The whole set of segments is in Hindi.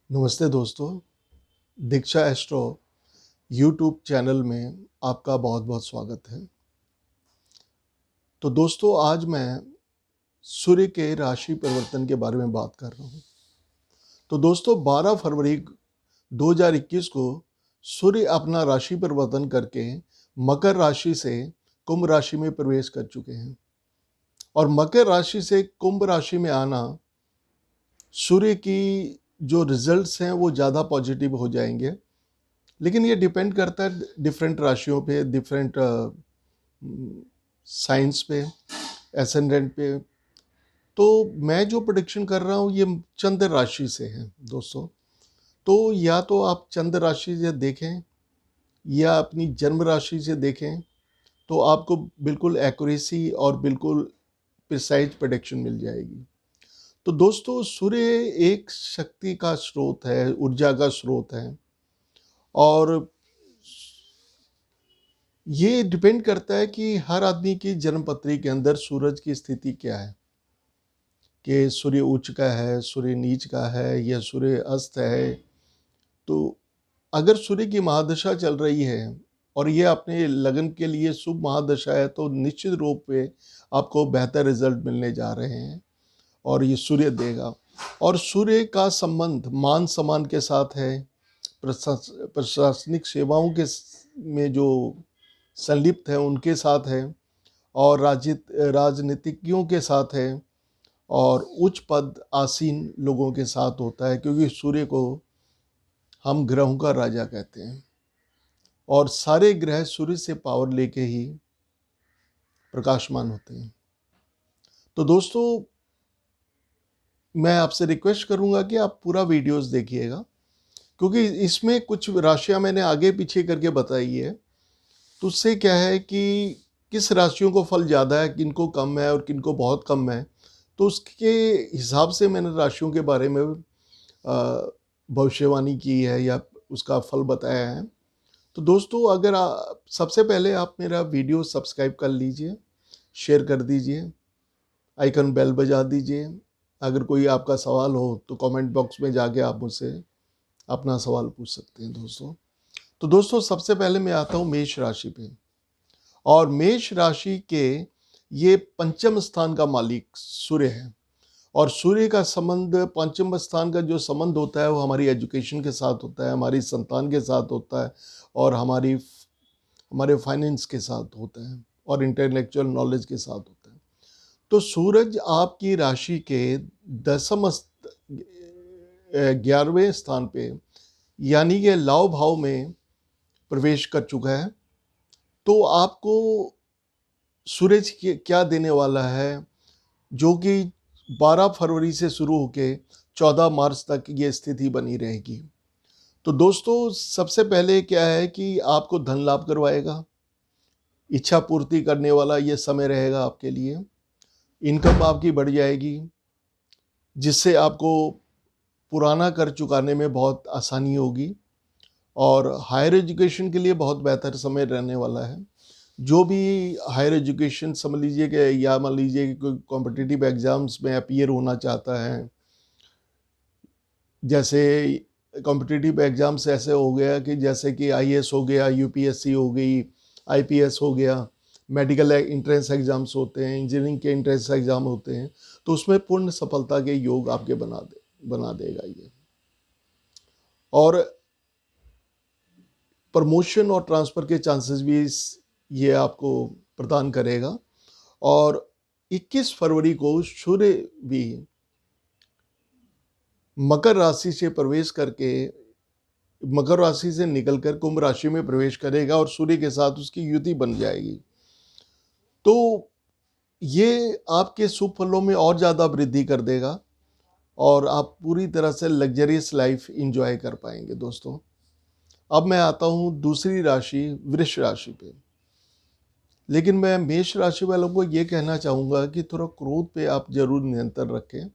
नमस्ते दोस्तों, दीक्षा एस्ट्रो यूट्यूब चैनल में आपका बहुत-बहुत स्वागत है। तो दोस्तों आज मैं सूर्य के राशि परिवर्तन के बारे में बात कर रहा हूँ। तो दोस्तों 12 फरवरी 2021 को सूर्य अपना राशि परिवर्तन करके मकर राशि से कुंभ राशि में प्रवेश कर चुके हैं और मकर राशि से कुंभ राशि में आना सूर्य की जो रिजल्ट्स हैं वो ज़्यादा पॉजिटिव हो जाएंगे। लेकिन ये डिपेंड करता है डिफरेंट राशियों पे, डिफरेंट साइंस पे, एसेंडेंट पे। तो मैं जो प्रेडिक्शन कर रहा हूँ ये चंद्र राशि से है दोस्तों। तो या तो आप चंद्र राशि से देखें या अपनी जन्म राशि से देखें, तो आपको बिल्कुल एक्यूरेसी और बिल्कुल प्रिसाइज प्रेडिक्शन मिल जाएगी। तो दोस्तों सूर्य एक शक्ति का स्रोत है, ऊर्जा का स्रोत है और ये डिपेंड करता है कि हर आदमी की जन्म पत्री के अंदर सूरज की स्थिति क्या है, कि सूर्य उच्च का है, सूर्य नीच का है या सूर्य अस्त है। तो अगर सूर्य की महादशा चल रही है और ये अपने लगन के लिए शुभ महादशा है तो निश्चित रूप पे आपको बेहतर रिजल्ट मिलने जा रहे हैं और ये सूर्य देगा। और सूर्य का संबंध मान सम्मान के साथ है, प्रशासनिक सेवाओं के में जो संलिप्त है उनके साथ है और राजनीतिज्ञों के साथ है और उच्च पद आसीन लोगों के साथ होता है, क्योंकि सूर्य को हम ग्रहों का राजा कहते हैं और सारे ग्रह सूर्य से पावर लेके ही प्रकाशमान होते हैं। तो दोस्तों मैं आपसे रिक्वेस्ट करूंगा कि आप पूरा वीडियोस देखिएगा, क्योंकि इसमें कुछ राशियां मैंने आगे पीछे करके बताई है। तो उससे क्या है कि किस राशियों को फल ज़्यादा है, किनको कम है और किनको बहुत कम है, तो उसके हिसाब से मैंने राशियों के बारे में भविष्यवाणी की है या उसका फल बताया है। तो दोस्तों अगर सबसे पहले आप मेरा वीडियो सब्सक्राइब कर लीजिए, शेयर कर दीजिए, आइकन बेल बजा दीजिए। अगर कोई आपका सवाल हो तो कमेंट बॉक्स में जाके आप मुझसे अपना सवाल पूछ सकते हैं दोस्तों। तो दोस्तों सबसे पहले मैं आता हूँ मेष राशि पे, और मेष राशि के ये पंचम स्थान का मालिक सूर्य है और सूर्य का संबंध, पंचम स्थान का जो संबंध होता है वो हमारी एजुकेशन के साथ होता है, हमारी संतान के साथ होता है और हमारे फाइनेंस के साथ होता है और इंटेलेक्चुअल नॉलेज के साथ होता है। तो सूरज आपकी राशि के 11वें स्थान पे यानी कि लाव भाव में प्रवेश कर चुका है। तो आपको सूरज क्या देने वाला है, जो कि 12 फरवरी से शुरू होकर 14 मार्च तक ये स्थिति बनी रहेगी। तो दोस्तों सबसे पहले क्या है कि आपको धन लाभ करवाएगा, इच्छा पूर्ति करने वाला ये समय रहेगा आपके लिए। इनकम आपकी बढ़ जाएगी, जिससे आपको पुराना कर चुकाने में बहुत आसानी होगी और हायर एजुकेशन के लिए बहुत बेहतर समय रहने वाला है। जो भी हायर एजुकेशन समझ लीजिए कि, या मान लीजिए कि कोई कॉम्पिटिटिव एग्जाम्स में अपीयर होना चाहता है, जैसे कॉम्पिटिटिव एग्जाम्स ऐसे हो गया कि जैसे कि आईएएस हो गया, यूपीएससी हो गई, आईपीएस हो गया, मेडिकल एंट्रेंस एग्जाम्स होते हैं, इंजीनियरिंग के एंट्रेंस एग्जाम होते हैं, तो उसमें पूर्ण सफलता के योग आपके बना देगा ये। और प्रमोशन और ट्रांसफ़र के चांसेस भी ये आपको प्रदान करेगा। और 21 फरवरी को सूर्य भी मकर राशि से प्रवेश करके, मकर राशि से निकलकर कुंभ राशि में प्रवेश करेगा और सूर्य के साथ उसकी युति बन जाएगी। तो ये आपके शुभ फलों में और ज़्यादा वृद्धि कर देगा और आप पूरी तरह से लग्जरियस लाइफ इंजॉय कर पाएंगे दोस्तों। अब मैं आता हूँ दूसरी राशि वृष राशि पे। लेकिन मैं मेष राशि वालों को ये कहना चाहूँगा कि थोड़ा क्रोध पे आप जरूर नियंत्रण रखें,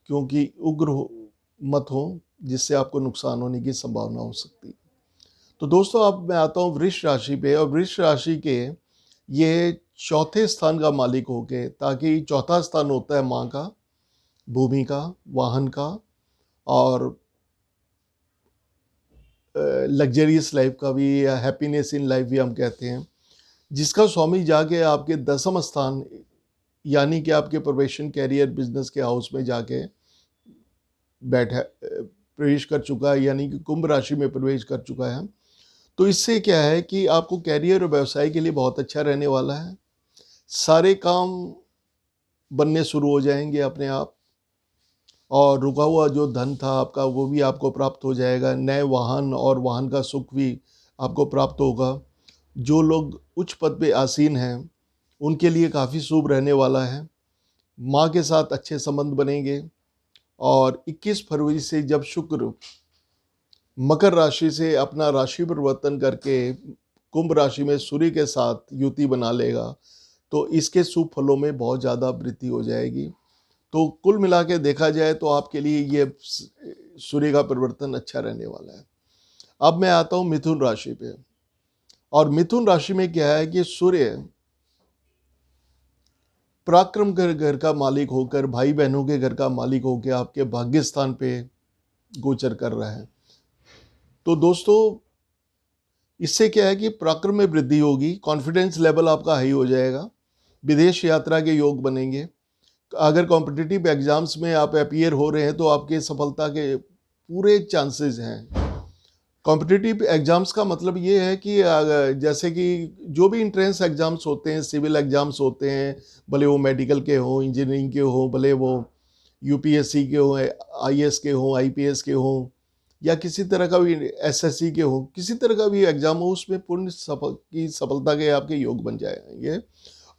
क्योंकि मत हो, जिससे आपको नुकसान होने की संभावना हो सकती है। तो दोस्तों अब मैं आता हूँ वृष राशि पे, और वृष राशि के ये चौथे स्थान का मालिक होके, ताकि चौथा स्थान होता है माँ का, भूमि का, वाहन का और लग्जरियस लाइफ का भी, या हैप्पीनेस इन लाइफ भी हम कहते हैं, जिसका स्वामी जाके आपके 10वें स्थान यानी कि आपके प्रोफेशन, कैरियर, बिजनेस के हाउस में जाके बैठा प्रवेश कर चुका है, यानी कि कुंभ राशि में प्रवेश कर चुका है। तो इससे क्या है कि आपको कैरियर और व्यवसाय के लिए बहुत अच्छा रहने वाला है। सारे काम बनने शुरू हो जाएंगे अपने आप, और रुका हुआ जो धन था आपका वो भी आपको प्राप्त हो जाएगा। नए वाहन और वाहन का सुख भी आपको प्राप्त होगा। जो लोग उच्च पद पे आसीन हैं उनके लिए काफ़ी शुभ रहने वाला है। माँ के साथ अच्छे संबंध बनेंगे। और 21 फरवरी से जब शुक्र मकर राशि से अपना राशि परिवर्तन करके कुंभ राशि में सूर्य के साथ युति बना लेगा, तो इसके शुभ फलों में बहुत ज़्यादा वृद्धि हो जाएगी। तो कुल मिला के देखा जाए तो आपके लिए ये सूर्य का परिवर्तन अच्छा रहने वाला है। अब मैं आता हूँ मिथुन राशि पे। और मिथुन राशि में क्या है कि सूर्य पराक्रम के घर का मालिक होकर, भाई बहनों के घर का मालिक होकर आपके भाग्य स्थान पे गोचर कर रहा है। तो दोस्तों, इससे क्या है कि पराक्रम में वृद्धि होगी, कॉन्फिडेंस लेवल आपका हाई हो जाएगा, विदेश यात्रा के योग बनेंगे। अगर कॉम्पिटिटिव एग्जाम्स में आप अपीयर हो रहे हैं तो आपके सफलता के पूरे चांसेस हैं। कॉम्पिटिटिव एग्जाम्स का मतलब ये है कि जैसे कि जो भी इंट्रेंस एग्जाम्स होते हैं, सिविल एग्जाम्स होते हैं, भले वो मेडिकल के हों, इंजीनियरिंग के हों, भले वो यूपीएससी के हों, आईएएस के हों, आईपीएस के हों, या किसी तरह का भी एसएससी के हों, किसी तरह का भी एग्जाम हो, उसमें पूर्ण सफलता के आपके योग बन जाएंगे।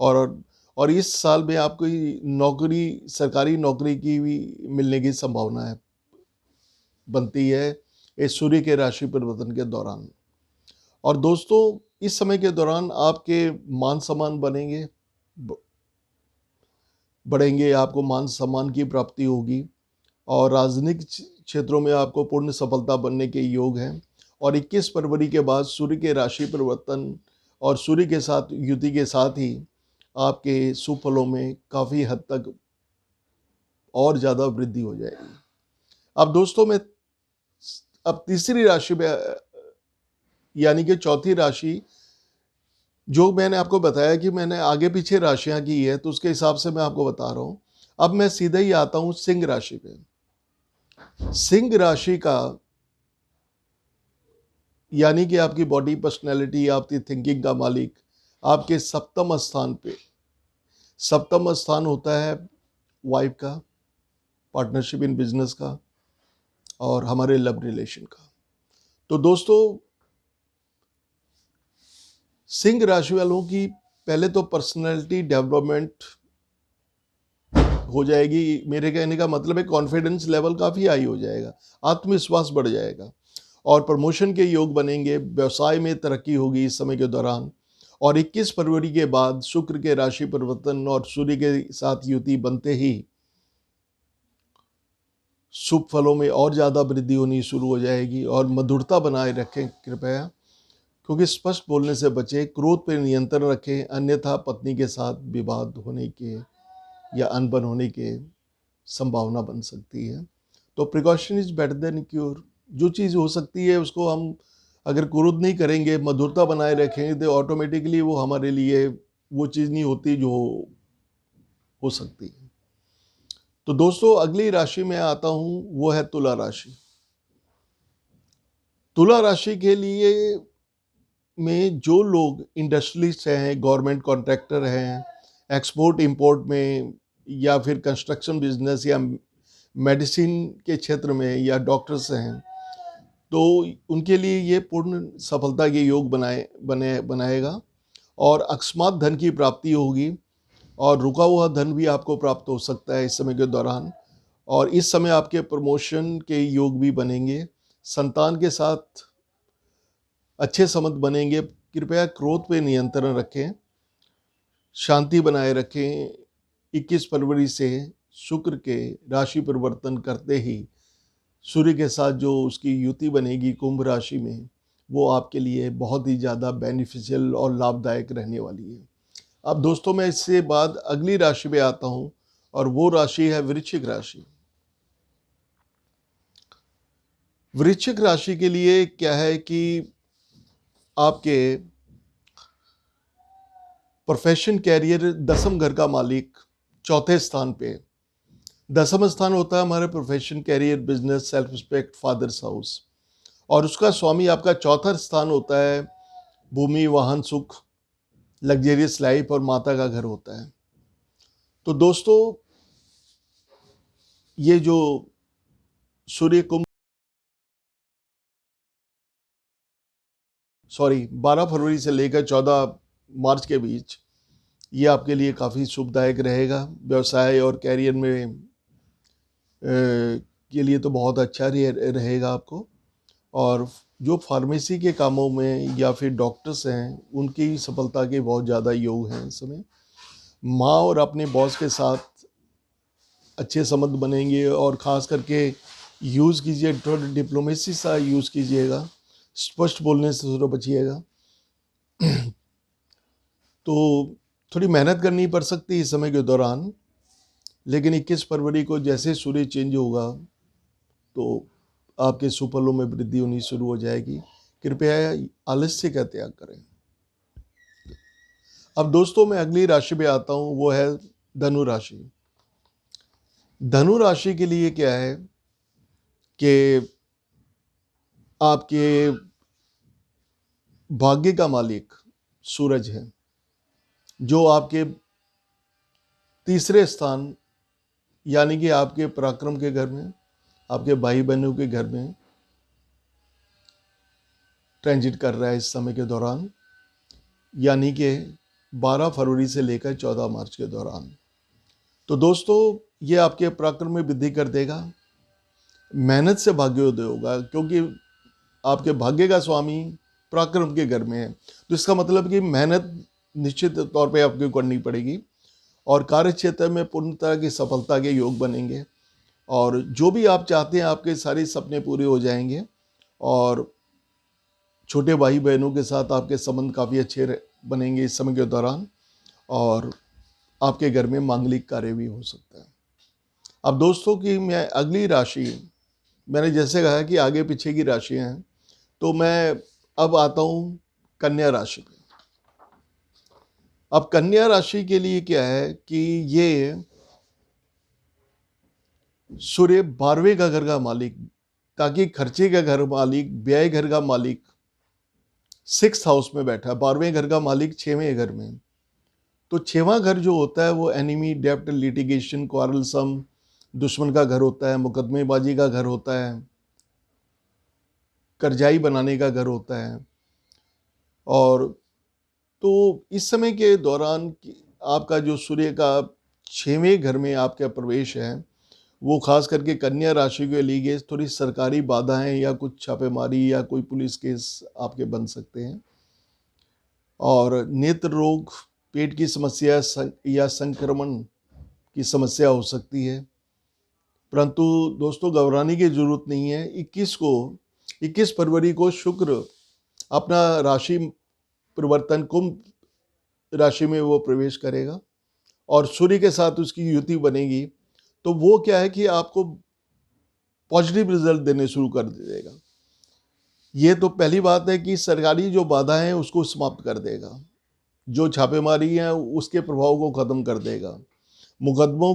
और और इस साल में आपको नौकरी, सरकारी नौकरी की भी मिलने की संभावना है, बनती है इस सूर्य के राशि परिवर्तन के दौरान। और दोस्तों, इस समय के दौरान आपके मान सम्मान बनेंगे, बढ़ेंगे, आपको मान सम्मान की प्राप्ति होगी। और राजनीतिक क्षेत्रों में आपको पूर्ण सफलता बनने के योग हैं। और 21 फरवरी के बाद सूर्य के राशि परिवर्तन और सूर्य के साथ युति के साथ ही आपके सुफलों में काफ़ी हद तक और ज़्यादा वृद्धि हो जाएगी। अब दोस्तों, मैं अब तीसरी राशि में, यानी कि चौथी राशि, जो मैंने आपको बताया कि मैंने आगे पीछे राशियां की है, तो उसके हिसाब से मैं आपको बता रहा हूं। अब मैं सीधा ही आता हूं सिंह राशि पे। सिंह राशि का यानी कि आपकी बॉडी, पर्सनैलिटी, आपकी थिंकिंग का मालिक आपके सप्तम स्थान पे, सप्तम स्थान होता है वाइफ का, पार्टनरशिप इन बिजनेस का, और हमारे लव रिलेशन का। तो दोस्तों, सिंह राशि वालों की पहले तो पर्सनैलिटी डेवलपमेंट हो जाएगी। मेरे कहने का मतलब है कॉन्फिडेंस लेवल काफ़ी हाई हो जाएगा, आत्मविश्वास बढ़ जाएगा, और प्रमोशन के योग बनेंगे। व्यवसाय में तरक्की होगी इस समय के दौरान। और 21 फरवरी के बाद शुक्र के राशि परिवर्तन और सूर्य के साथ युति बनते ही शुभ फलों में और ज़्यादा वृद्धि होनी शुरू हो जाएगी। और मधुरता बनाए रखें कृपया, क्योंकि स्पष्ट बोलने से बचें, क्रोध पर नियंत्रण रखें, अन्यथा पत्नी के साथ विवाद होने के या अनबन होने के संभावना बन सकती है। तो precaution is better than cure. जो चीज़ हो सकती है उसको हम अगर क्रोध नहीं करेंगे, मधुरता बनाए रखेंगे, तो ऑटोमेटिकली वो हमारे लिए वो चीज़ नहीं होती जो हो सकती है। तो दोस्तों, अगली राशि में आता हूं, वो है तुला राशि। तुला राशि के लिए में जो लोग इंडस्ट्रियलिस्ट हैं, गवर्नमेंट कॉन्ट्रैक्टर हैं, एक्सपोर्ट इंपोर्ट में, या फिर कंस्ट्रक्शन बिजनेस, या मेडिसिन के क्षेत्र में, या डॉक्टर्स हैं, तो उनके लिए ये पूर्ण सफलता के योग बनाएगा। और अकस्मात धन की प्राप्ति होगी, और रुका हुआ धन भी आपको प्राप्त हो सकता है इस समय के दौरान। और इस समय आपके प्रमोशन के योग भी बनेंगे। संतान के साथ अच्छे संबंध बनेंगे। कृपया क्रोध पे नियंत्रण रखें, शांति बनाए रखें। 21 फरवरी से शुक्र के राशि परिवर्तन करते ही सूर्य के साथ जो उसकी युति बनेगी कुंभ राशि में, वो आपके लिए बहुत ही ज़्यादा बेनिफिशियल और लाभदायक रहने वाली है। अब दोस्तों, मैं इससे बाद अगली राशि पे आता हूँ, और वो राशि है वृश्चिक राशि। वृश्चिक राशि के लिए क्या है कि आपके प्रोफेशन, कैरियर, दसम घर का मालिक चौथे स्थान पे। दसम स्थान होता है हमारे profession, career, business, self respect, father's house, और उसका स्वामी आपका चौथा स्थान होता है भूमि, वाहन, सुख, लग्जरियस लाइफ, और माता का घर होता है। तो दोस्तों, ये जो सूर्य कुंभ 12 फरवरी से लेकर 14 मार्च के बीच, ये आपके लिए काफ़ी शुभदायक रहेगा। व्यवसाय और कैरियर में के लिए तो बहुत अच्छा रहेगा आपको। और जो फार्मेसी के कामों में या फिर डॉक्टर्स हैं, उनकी सफलता के बहुत ज़्यादा योग हैं इस समय। माँ और अपने बॉस के साथ अच्छे संबंध बनेंगे, और ख़ास करके यूज़ कीजिए, थोड़ा डिप्लोमेसी सा यूज़ कीजिएगा, स्पष्ट बोलने से थोड़ा बचिएगा। तो थोड़ी मेहनत करनी पड़ सकती है इस समय के दौरान, लेकिन 21 फरवरी को जैसे सूर्य चेंज होगा तो आपके सुफलों में वृद्धि होनी शुरू हो जाएगी। कृपया आलस्य का त्याग करें। अब दोस्तों, मैं अगली राशि पे आता हूँ, वो है धनु राशि। धनु राशि के लिए क्या है कि आपके भाग्य का मालिक सूरज है, जो आपके तीसरे स्थान यानी कि आपके पराक्रम के घर में, आपके भाई बहनों के घर में ट्रांजिट कर रहा है इस समय के दौरान, यानी कि 12 फरवरी से लेकर 14 मार्च के दौरान। तो दोस्तों, ये आपके पराक्रम में वृद्धि कर देगा, मेहनत से भाग्योदय होगा, क्योंकि आपके भाग्य का स्वामी पराक्रम के घर में है। तो इसका मतलब कि मेहनत निश्चित तौर पे आपको करनी पड़ेगी, और कार्य क्षेत्र में पूर्ण तरह की सफलता के योग बनेंगे, और जो भी आप चाहते हैं आपके सारे सपने पूरे हो जाएंगे। और छोटे भाई बहनों के साथ आपके संबंध काफ़ी अच्छे बनेंगे इस समय के दौरान, और आपके घर में मांगलिक कार्य भी हो सकता है। अब दोस्तों की मैं अगली राशि, मैंने जैसे कहा कि आगे पीछे की राशियां हैं, तो मैं अब आता हूँ कन्या राशि पे। अब कन्या राशि के लिए क्या है कि ये सूर्य 12वें का घर का मालिक, ताकि खर्चे का घर मालिक, व्यय घर का मालिक 6th हाउस में बैठा है। 12वें घर का मालिक 6वें घर में। तो 6वां घर जो होता है वो एनिमी, डेप्ट, लिटिगेशन, क्वारलसम, दुश्मन का घर होता है, मुकदमेबाजी का घर होता है, कर्जाई बनाने का घर होता है। और तो इस समय के दौरान आपका जो सूर्य का 6वें घर में आपका प्रवेश है, वो खास करके कन्या राशि के लिए थोड़ी सरकारी बाधाएं या कुछ छापेमारी या कोई पुलिस केस आपके बन सकते हैं। और नेत्र रोग, पेट की समस्या या संक्रमण की समस्या हो सकती है। परंतु दोस्तों, घबराने की जरूरत नहीं है। 21 फरवरी को शुक्र अपना राशि परिवर्तन कुंभ राशि में वो प्रवेश करेगा, और सूर्य के साथ उसकी युति बनेगी। तो वो क्या है कि आपको पॉजिटिव रिजल्ट देने शुरू कर देगा। ये तो पहली बात है कि सरकारी जो बाधाएं हैं उसको समाप्त कर देगा, जो छापेमारी है उसके प्रभाव को खत्म कर देगा, मुकदमों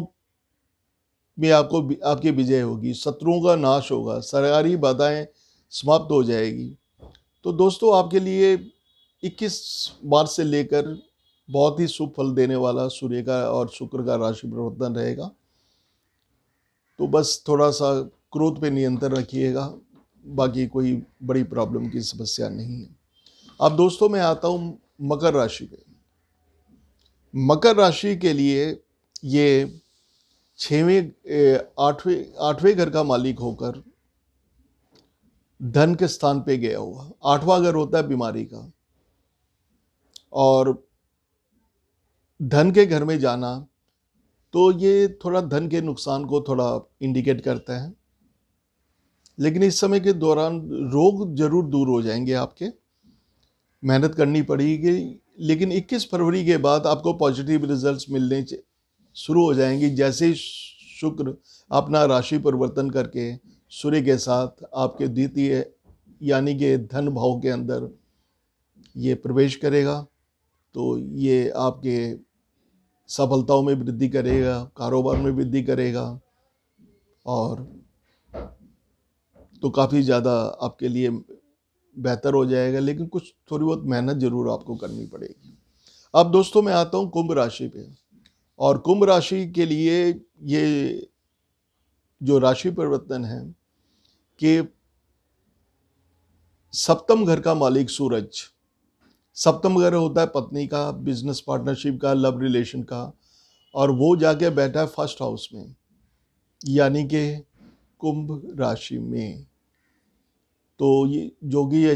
में आपकी विजय होगी, शत्रुओं का नाश होगा, सरकारी बाधाएं समाप्त हो जाएगी। तो दोस्तों, आपके लिए 21 मार्च से लेकर बहुत ही शुभ फल देने वाला सूर्य का और शुक्र का राशि परिवर्तन रहेगा। तो बस थोड़ा सा क्रोध पे नियंत्रण रखिएगा, बाकी कोई बड़ी प्रॉब्लम की समस्या नहीं है। अब दोस्तों, मैं आता हूँ मकर राशि पे। मकर राशि के लिए ये 8वें घर का मालिक होकर धन के स्थान पे गया हुआ। 8वां घर होता है बीमारी का, और धन के घर में जाना तो ये थोड़ा धन के नुकसान को थोड़ा इंडिकेट करता है। लेकिन इस समय के दौरान रोग जरूर दूर हो जाएंगे आपके, मेहनत करनी पड़ेगी। लेकिन 21 फरवरी के बाद आपको पॉजिटिव रिजल्ट्स मिलने शुरू हो जाएंगी, जैसे शुक्र अपना राशि परिवर्तन करके सूर्य के साथ आपके द्वितीय यानी कि धन भाव के अंदर ये प्रवेश करेगा, तो ये आपके सफलताओं में वृद्धि करेगा, कारोबार में वृद्धि करेगा, और तो काफ़ी ज़्यादा आपके लिए बेहतर हो जाएगा। लेकिन कुछ थोड़ी बहुत मेहनत ज़रूर आपको करनी पड़ेगी। अब दोस्तों मैं आता हूँ कुंभ राशि पे, और कुंभ राशि के लिए ये जो राशि परिवर्तन है कि सप्तम घर का मालिक सूरज, सप्तम घर होता है पत्नी का, बिजनेस पार्टनरशिप का, लव रिलेशन का, और वो जाके बैठा है फर्स्ट हाउस में यानी कि कुंभ राशि में। तो ये जो कि ये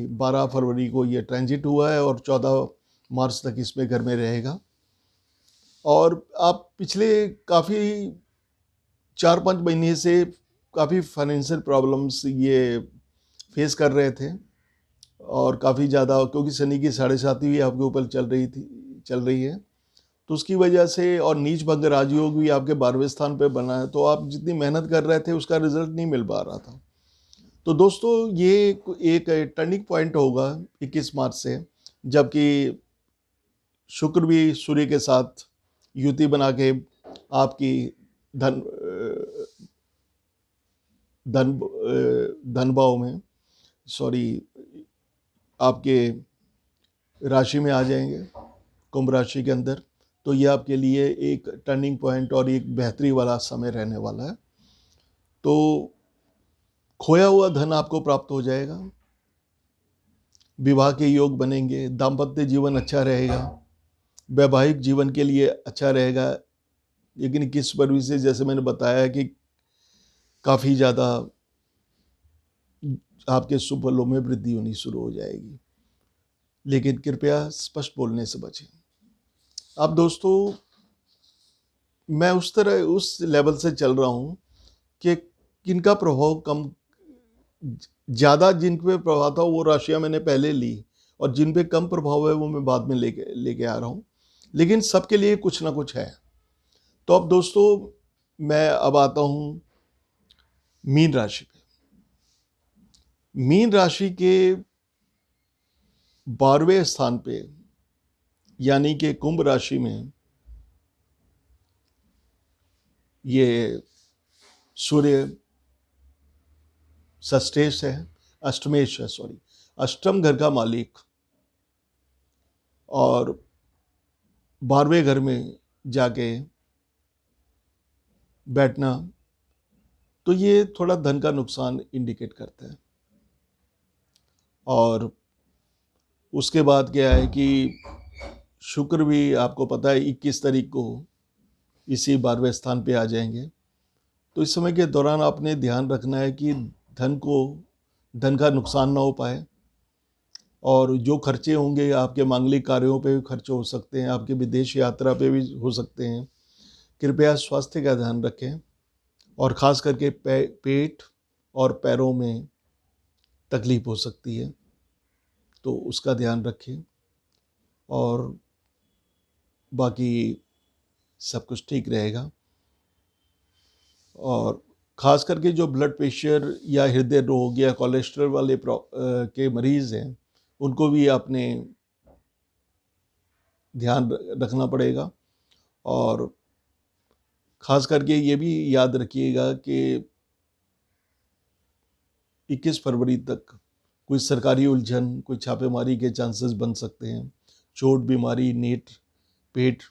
12 फरवरी को ये ट्रांजिट हुआ है और 14 मार्च तक इसमें घर में रहेगा। और आप पिछले काफ़ी 4-5 महीने से काफ़ी फाइनेंशियल प्रॉब्लम्स ये फेस कर रहे थे, और काफ़ी ज़्यादा, क्योंकि शनि की 7.5 भी आपके ऊपर चल रही है, तो उसकी वजह से, और नीच भंग राजयोग भी आपके 12वें स्थान पे बना है, तो आप जितनी मेहनत कर रहे थे उसका रिजल्ट नहीं मिल पा रहा था। तो दोस्तों ये एक टर्निंग पॉइंट होगा 21 मार्च से, जबकि शुक्र भी सूर्य के साथ युति बना के आपकी धन धन धन भाव में, सॉरी, आपके राशि में आ जाएंगे, कुंभ राशि के अंदर। तो ये आपके लिए एक टर्निंग पॉइंट और एक बेहतरी वाला समय रहने वाला है। तो खोया हुआ धन आपको प्राप्त हो जाएगा, विवाह के योग बनेंगे, दाम्पत्य जीवन अच्छा रहेगा, वैवाहिक जीवन के लिए अच्छा रहेगा। लेकिन किस फरवरी से, जैसे मैंने बताया कि काफ़ी ज़्यादा आपके शुभ फलों में वृद्धि होनी शुरू हो जाएगी, लेकिन कृपया स्पष्ट बोलने से बचें। अब दोस्तों मैं उस लेवल से चल रहा हूँ कि किनका प्रभाव कम, ज़्यादा जिन पे प्रभाव था वो राशियाँ मैंने पहले ली, और जिन पे कम प्रभाव है वो मैं बाद में लेके आ रहा हूँ, लेकिन सबके लिए कुछ ना कुछ है। तो अब दोस्तों मैं अब आता हूँ मीन राशि पे। मीन राशि के 12वें स्थान पे यानी कि कुंभ राशि में ये सूर्य षष्ठेश है, अष्टमेश है, सॉरी, अष्टम घर का मालिक, और 12वें घर में जाके बैठना, तो ये थोड़ा धन का नुकसान इंडिकेट करता है। और उसके बाद क्या है कि शुक्र भी आपको पता है 21 तारीख को इसी 12वें स्थान पे आ जाएंगे। तो इस समय के दौरान आपने ध्यान रखना है कि धन का नुकसान ना हो पाए, और जो खर्चे होंगे आपके मांगलिक कार्यों पे भी खर्च हो सकते हैं, आपके विदेश यात्रा पे भी हो सकते हैं। कृपया स्वास्थ्य का ध्यान रखें, और ख़ास करके पेट और पैरों में तकलीफ हो सकती है, तो उसका ध्यान रखें, और बाकी सब कुछ ठीक रहेगा। और ख़ास करके जो ब्लड प्रेशर या हृदय रोग या कोलेस्ट्रॉल वाले के मरीज़ हैं, उनको भी आपने ध्यान रखना पड़ेगा। और ख़ास करके ये भी याद रखिएगा कि 21 फरवरी तक कोई सरकारी उलझन, कोई छापेमारी के चांसेस बन सकते हैं। चोट, बीमारी, नेट, पेट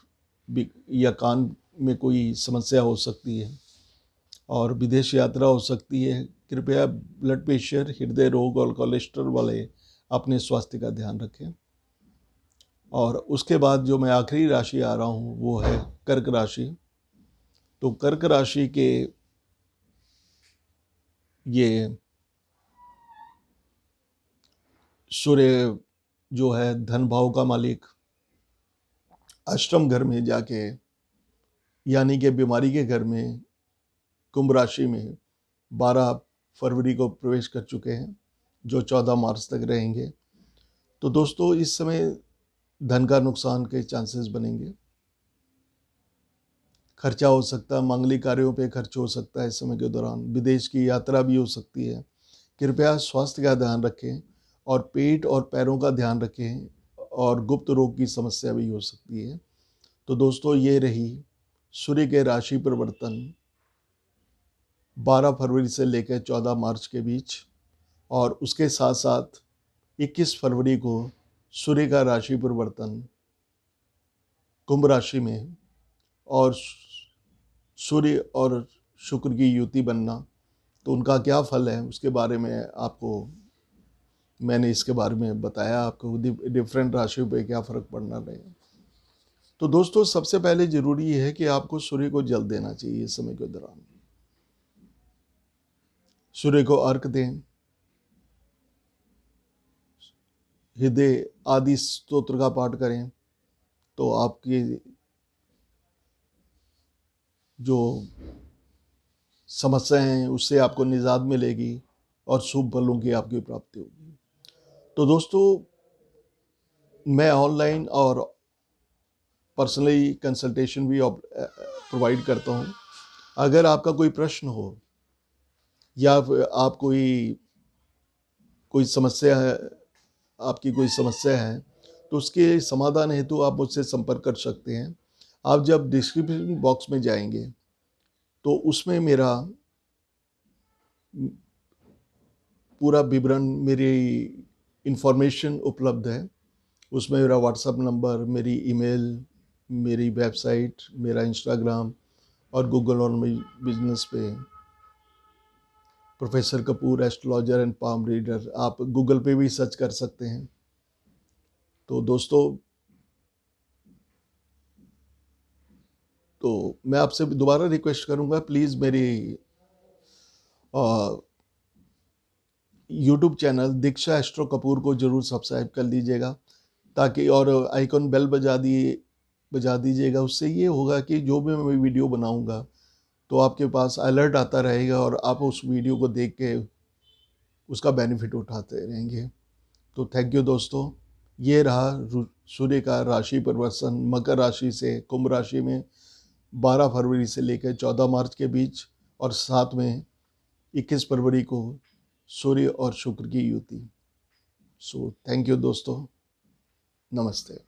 या कान में कोई समस्या हो सकती है, और विदेश यात्रा हो सकती है। कृपया ब्लड प्रेशर, हृदय रोग और कोलेस्ट्रॉल वाले अपने स्वास्थ्य का ध्यान रखें। और उसके बाद जो मैं आखिरी राशि आ रहा हूँ वो है कर्क राशि। तो कर्क राशि के ये सूर्य जो है धन भाव का मालिक, अष्टम घर में जाके यानी कि बीमारी के घर में कुंभ राशि में 12 फरवरी को प्रवेश कर चुके हैं, जो 14 मार्च तक रहेंगे। तो दोस्तों इस समय धन का नुकसान के चांसेस बनेंगे। खर्चा हो सकता है, मांगलिक कार्यों पे खर्च हो सकता है इस समय के दौरान, विदेश की यात्रा भी हो सकती है। कृपया स्वास्थ्य का ध्यान रखें और पेट और पैरों का ध्यान रखें, और गुप्त रोग की समस्या भी हो सकती है। तो दोस्तों, ये रही सूर्य के राशि परिवर्तन 12 फरवरी से लेकर 14 मार्च के बीच, और उसके साथ साथ 21 फरवरी को सूर्य का राशि परिवर्तन कुंभ राशि में, और सूर्य और शुक्र की युति बनना, तो उनका क्या फल है उसके बारे में मैंने इसके बारे में बताया आपको, डिफरेंट राशियों पे क्या फ़र्क पड़ना रहेगा। तो दोस्तों, सबसे पहले ज़रूरी है कि आपको सूर्य को जल देना चाहिए इस समय के दौरान। सूर्य को अर्घ दें, हृदय आदि स्तोत्र का पाठ करें, तो आपकी जो समस्याएं हैं उससे आपको निजात मिलेगी और शुभ फलों की आपकी प्राप्ति होगी। तो दोस्तों, मैं ऑनलाइन और पर्सनली कंसल्टेशन भी प्रोवाइड करता हूँ। अगर आपका कोई प्रश्न हो या फिर आप कोई समस्या है, आपकी कोई समस्या है, तो उसके समाधान हेतु आप मुझसे संपर्क कर सकते हैं। आप जब डिस्क्रिप्शन बॉक्स में जाएंगे तो उसमें मेरा पूरा विवरण, मेरी इंफॉर्मेशन उपलब्ध है। उसमें मेरा व्हाट्सएप नंबर, मेरी ईमेल, मेरी वेबसाइट, मेरा इंस्टाग्राम और गूगल और बिजनेस पे professor Kapoor astrologer and palm reader, आप गूगल पे भी सर्च कर सकते हैं। तो दोस्तों, तो मैं आपसे दोबारा रिक्वेस्ट करूंगा, प्लीज़ मेरी यूट्यूब चैनल दीक्षा एस्ट्रो कपूर को ज़रूर सब्सक्राइब कर लीजिएगा, ताकि, और आइकॉन बेल बजा दीजिएगा। उससे ये होगा कि जो भी मैं वीडियो बनाऊंगा तो आपके पास अलर्ट आता रहेगा और आप उस वीडियो को देख के उसका बेनिफिट उठाते रहेंगे। तो थैंक यू दोस्तों। ये रहा सूर्य का राशि परिवर्तन मकर राशि से कुंभ राशि में 12 फरवरी से लेकर 14 मार्च के बीच, और साथ में 21 फरवरी को सूर्य और शुक्र की युति। सो थैंक यू दोस्तों, नमस्ते।